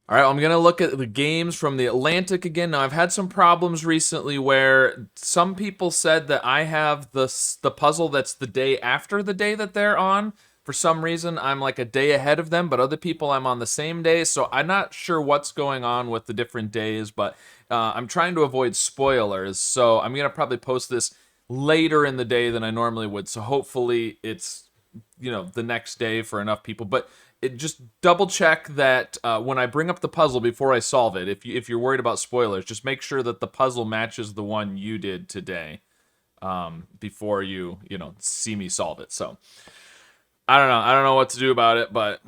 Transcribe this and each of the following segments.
All right, I'm going to look at the games from the Atlantic again. Now, I've had some problems recently where some people said that I have the puzzle that's the day after the day that they're on. For some reason, I'm like a day ahead of them, but other people I'm on the same day. So I'm not sure what's going on with the different days, but I'm trying to avoid spoilers. So I'm going to probably post this later in the day than I normally would. So hopefully it's the next day for enough people. But it just double check that when I bring up the puzzle before I solve it. If you're worried about spoilers, just make sure that the puzzle matches the one you did today before you see me solve it. So I don't know. I don't know what to do about it, but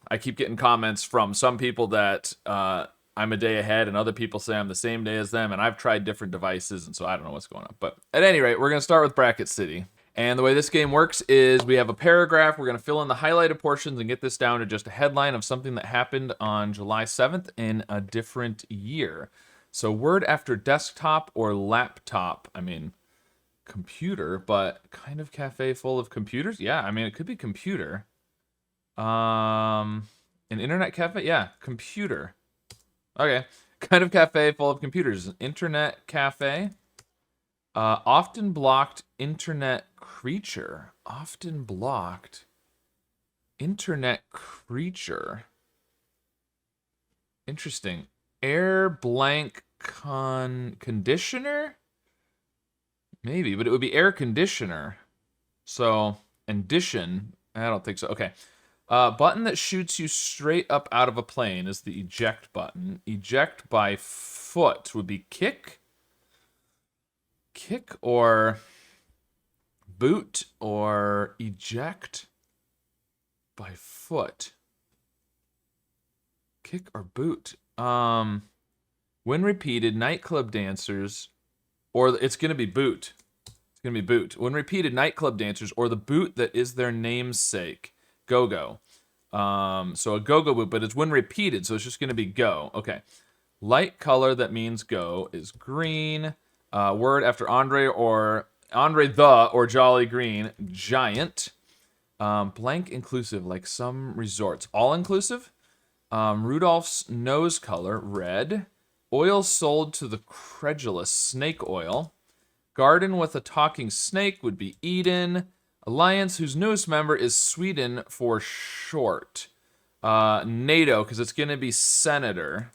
I keep getting comments from some people that I'm a day ahead, and other people say I'm the same day as them, and I've tried different devices, and so I don't know what's going on. But at any rate, we're going to start with Bracket City. And the way this game works is we have a paragraph. We're going to fill in the highlighted portions and get this down to just a headline of something that happened on July 7th in a different year. So word after desktop or laptop. I mean, computer, but kind of cafe full of computers? Yeah, I mean, it could be computer. An internet cafe? Yeah, computer. Okay. Kind of cafe full of computers. An internet cafe. Often blocked internet creature. Often blocked internet creature. Interesting. Air blank conditioner? Maybe, but it would be air conditioner. So, addition. I don't think so. Okay. Button that shoots you straight up out of a plane is the eject button. Eject by foot would be kick. Kick or boot or eject by foot. Kick or boot. When repeated, nightclub dancers, or it's going to be boot. It's going to be boot. When repeated, nightclub dancers, or the boot that is their namesake. Go-go. So a go-go boot, but it's when repeated, so it's just going to be go. Okay. Light color that means go is green. Word after Andre the or Jolly Green, giant. Blank inclusive, like some resorts. All inclusive. Rudolph's nose color, red. Oil sold to the credulous, snake oil. Garden with a talking snake would be Eden. Alliance, whose newest member is Sweden for short. NATO, because it's going to be senator.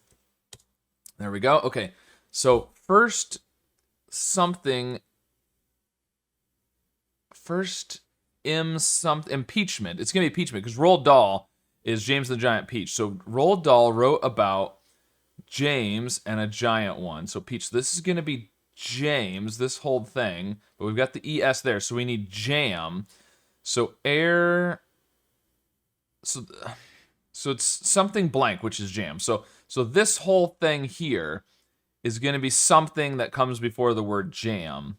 There we go. Okay, so first impeachment. It's going to be impeachment because Roald Dahl is James the Giant Peach. So Roald Dahl wrote about James and a giant one. So Peach, this is going to be James, this whole thing, but we've got the ES there, so we need jam. So air, so it's something blank, which is jam. So this whole thing here is going to be something that comes before the word jam,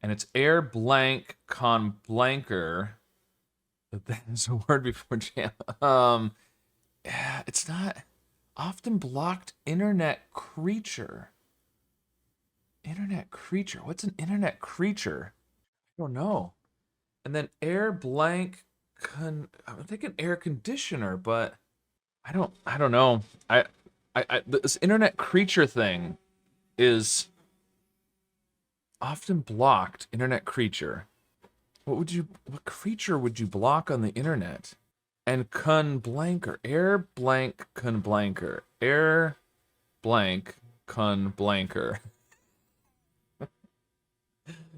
and it's air blank con blanker. But there's a word before jam. It's not often blocked internet creature. Internet creature. What's an internet creature? I don't know. And then air blank I'm thinking air conditioner, but I don't know. This internet creature thing is often blocked. Internet creature. What creature would you block on the internet? And blanker. Air blank blanker. Air blank blanker.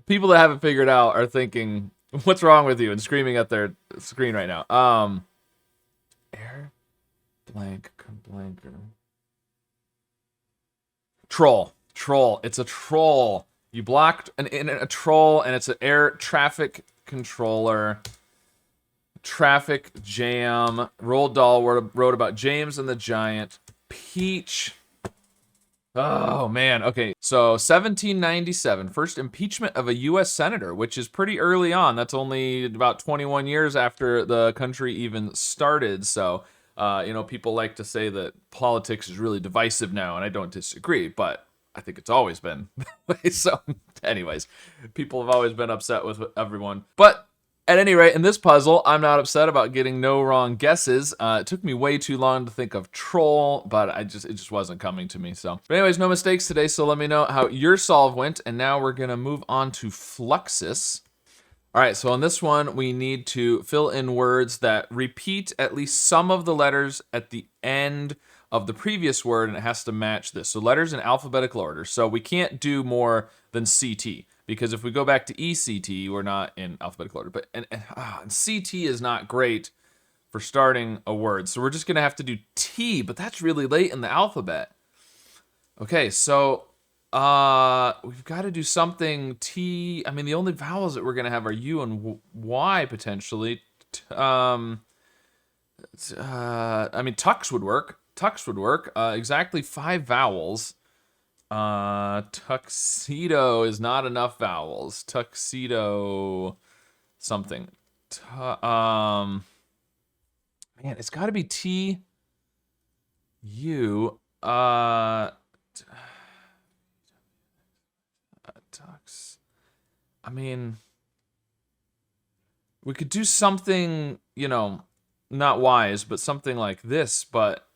People that haven't figured out are thinking, what's wrong with you? And screaming at their screen right now. Air blank blanker. Troll. It's a troll. You blocked a troll, and it's an air traffic controller. Traffic jam. Roald Dahl wrote about James and the Giant. Peach. Oh, man. Okay, so 1797, first impeachment of a U.S. senator, which is pretty early on. That's only about 21 years after the country even started. So, people like to say that politics is really divisive now, and I don't disagree, but I think it's always been that way. So, anyways, people have always been upset with everyone. But At any rate, in this puzzle, I'm not upset about getting no wrong guesses. It took me way too long to think of troll, but it just wasn't coming to me. So, but anyways, no mistakes today. So let me know how your solve went, and now we're gonna move on to Fluxus. All right, so on this one, we need to fill in words that repeat at least some of the letters at the end of the previous word, and it has to match this. So letters in alphabetical order. So we can't do more than CT, because if we go back to ECT, we're not in alphabetical order. But and CT is not great for starting a word. So we're just gonna have to do T, but that's really late in the alphabet. Okay, so we've got to do something T. I mean, the only vowels that we're gonna have are U and Y potentially. I mean, tux would work. Tux would work. Exactly 5 vowels. Tuxedo is not enough vowels. Tuxedo something. Man, it's got to be T U. Tux. I mean, we could do something, you know, not wise, but something like this, but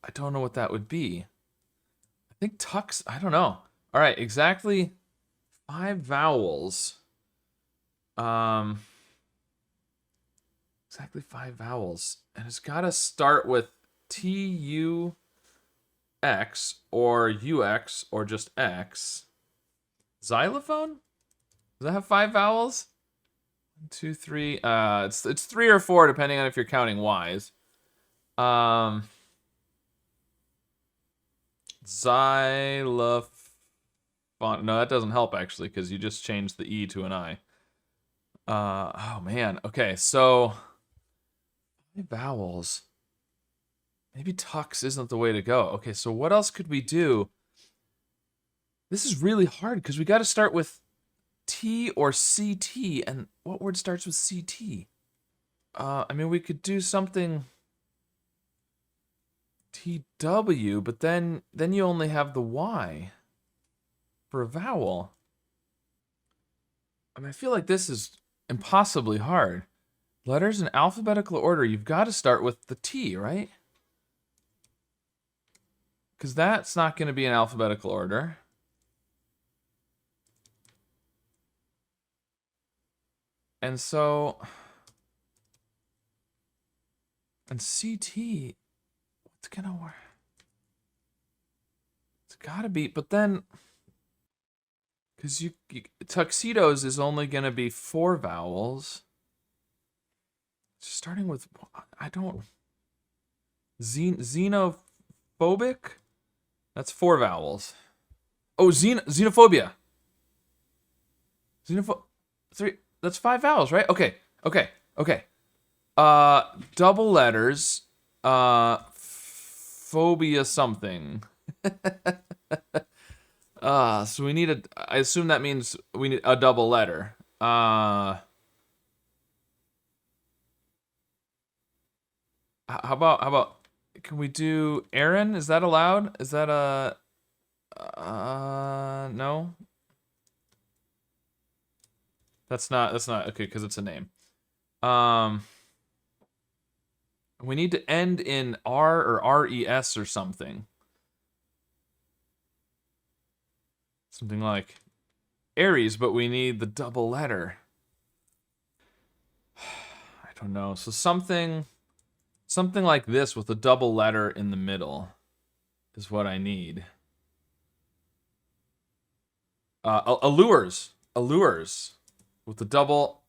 I don't know what that would be. I think tux, I don't know. All right, exactly 5 vowels. Exactly 5 vowels. And it's got to start with T-U-X or U-X or just X. Xylophone? Does that have 5 vowels? 1, 2, 3. It's 3 or 4 depending on if you're counting Y's. Xylophone. No, that doesn't help actually because you just changed the E to an I. Oh man. Okay, so 5 vowels. Maybe tux isn't the way to go. Okay, so what else could we do? This is really hard because we got to start with T or CT, and what word starts with CT? I mean, we could do something TW, but then you only have the Y for a vowel. I mean, I feel like this is impossibly hard. Letters in alphabetical order, you've got to start with the T, right? Because that's not going to be in alphabetical order. And so, and CT, what's gonna work? It's gotta be, but then, because you tuxedos is only gonna be 4 vowels. Starting with, I don't, xenophobic? That's 4 vowels. Oh, xenophobia. Xenopho 3, that's 5 vowels, right? Okay. Double letters, phobia something. So we need I assume that means we need a double letter. How about, can we do Aaron? Is that allowed? Is that a, no? That's not, okay, because it's a name. We need to end in R or RES or something. Something like Aries, but we need the double letter. I don't know. So something like this with a double letter in the middle is what I need. Allures with the double.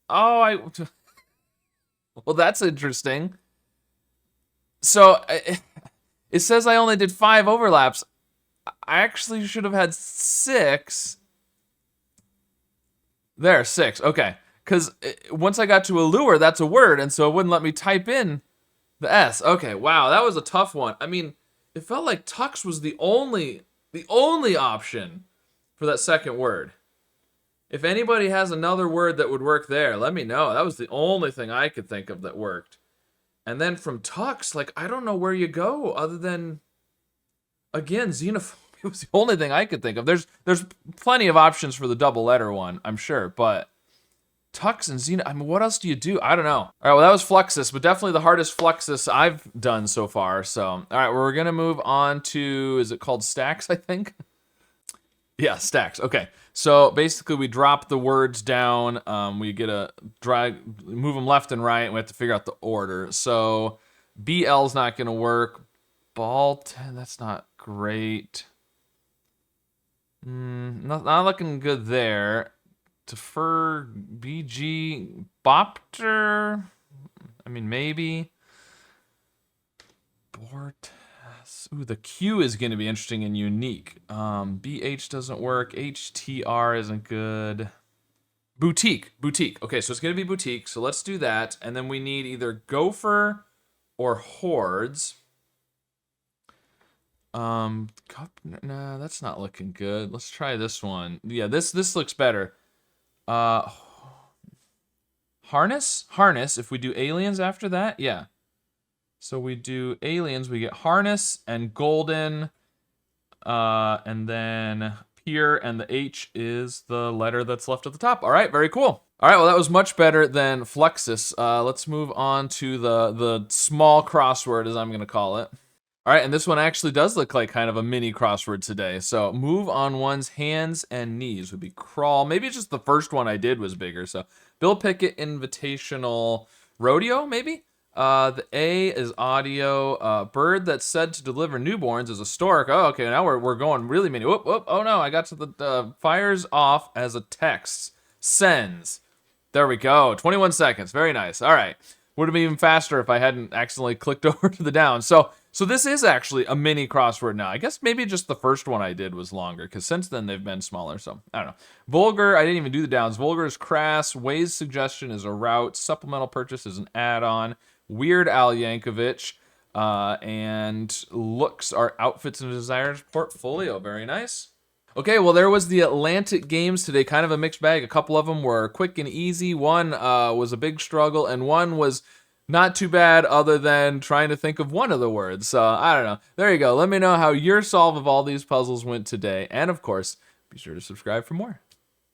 Oh, well, that's interesting. So it says I only did 5 overlaps. I actually should have had 6. There, 6. Okay. Because once I got to allure, that's a word, and so it wouldn't let me type in the S. Okay, wow, that was a tough one. I mean, it felt like tux was the only option for that second word. If anybody has another word that would work there, let me know. That was the only thing I could think of that worked. And then from tux, like, I don't know where you go other than, again, xenophobia was the only thing I could think of. There's plenty of options for the double letter one, I'm sure, but Tux and Xena. I mean, what else do you do? I don't know. All right, well, that was Fluxus, but definitely the hardest Fluxus I've done so far. So, all right, we're gonna move on to, is it called Stacks, I think? Yeah, Stacks. Okay. So basically we drop the words down. We get a move them left and right, and we have to figure out the order. So BL's not gonna work. Balt, that's not great. Not looking good there. Defer, BG, Bopter. I mean, maybe. Bort. Ooh, the Q is going to be interesting and unique. BH doesn't work. HTR isn't good. Boutique. Okay, so it's going to be boutique. So let's do that. And then we need either gopher or hordes. Nah, that's not looking good. Let's try this one. Yeah, this looks better. Harness. If we do aliens after that, yeah. So we do aliens, we get harness and golden, and then pure, and the H is the letter that's left at the top. All right, very cool. All right, well, that was much better than Fluxus. Let's move on to the small crossword, as I'm going to call it. All right, and this one actually does look like kind of a mini crossword today. So move on one's hands and knees would be crawl. Maybe it's just the first one I did was bigger. So Bill Pickett Invitational Rodeo, maybe? The A is audio. Bird that's said to deliver newborns is a stork. Oh, okay, now we're going really mini. Whoop, whoop. Oh no, I got to the fires off as a text. Sends. There we go. 21 seconds. Very nice. All right. Would have been even faster if I hadn't accidentally clicked over to the down. So this is actually a mini crossword now. I guess maybe just the first one I did was longer, because since then they've been smaller, so I don't know. Vulgar, I didn't even do the downs. Vulgar is crass. Ways suggestion is a route. Supplemental purchase is an add-on. Weird Al Yankovic. And looks are outfits and desires portfolio. Very nice. Okay, well, there was the Atlantic games today, kind of a mixed bag. A couple of them were quick and easy. One was a big struggle, and one was not too bad other than trying to think of one of the words. So, I don't know. There you go. Let me know how your solve of all these puzzles went today. And, of course, be sure to subscribe for more.